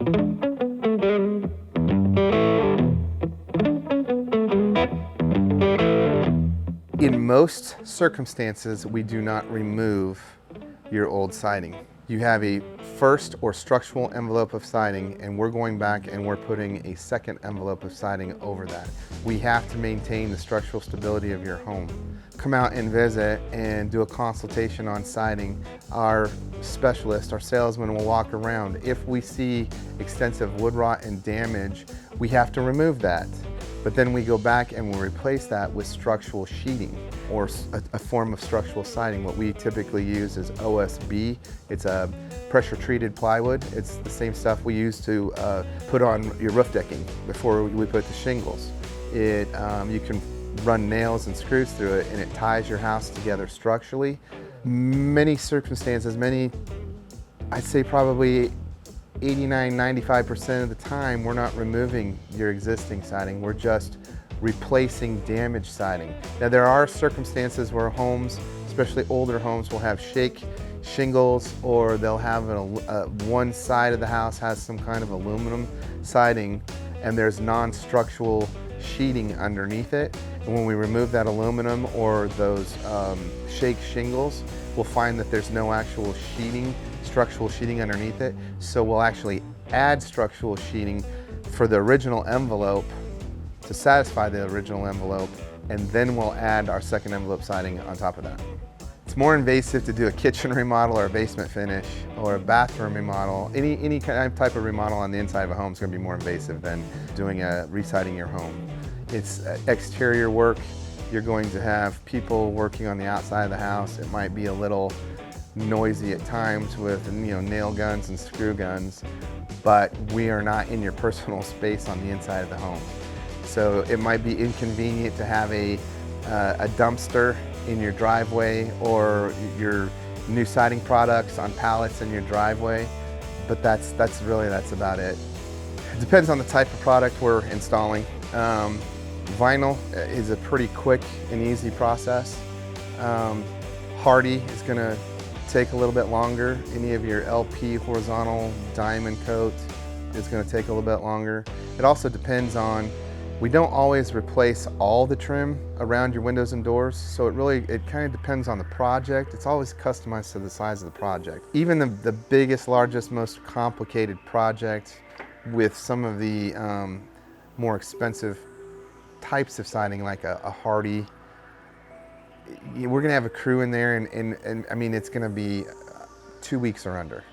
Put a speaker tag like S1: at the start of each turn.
S1: In most circumstances, we do not remove your old siding. You have a first or structural envelope of siding, and we're going back and we're putting a second envelope of siding over that. We have to maintain the structural stability of your home. Come out and visit and do a consultation on siding. Our specialist, our salesman will walk around. If we see extensive wood rot and damage, we have to remove that. But then we go back and we'll replace that with structural sheeting or a form of structural siding. What we typically use is OSB. It's a pressure treated plywood. It's the same stuff we use to put on your roof decking before we put the shingles. You can run nails and screws through it, and it ties your house together structurally. Many circumstances, I'd say probably 89–95% of the time, we're not removing your existing siding, we're just replacing damaged siding. Now there are circumstances where homes, especially older homes, will have shake shingles, or they'll have one side of the house has some kind of aluminum siding and there's non-structural sheeting underneath it. And when we remove that aluminum or those shake shingles, we'll find that there's no actual sheeting, structural sheeting underneath it. So we'll actually add structural sheeting for the original envelope to satisfy the original envelope, and then we'll add our second envelope siding on top of that. It's more invasive to do a kitchen remodel or a basement finish or a bathroom remodel. Any type of remodel on the inside of a home is going to be more invasive than doing residing your home. It's exterior work. You're going to have people working on the outside of the house. It might be a little noisy at times with nail guns and screw guns, but we are not in your personal space on the inside of the home. So it might be inconvenient to have a dumpster in your driveway or your new siding products on pallets in your driveway, but that's about it. It depends on the type of product we're installing. Vinyl is a pretty quick and easy process. Hardy is going to take a little bit longer. Any of your LP horizontal diamond coat is going to take a little bit longer. It also depends on, we don't always replace all the trim around your windows and doors, so it kind of depends on the project. It's always customized to the size of the project. Even the biggest, largest, most complicated project with some of the more expensive types of siding, like a Hardy, we're going to have a crew in there, and I mean, it's going to be 2 weeks or under.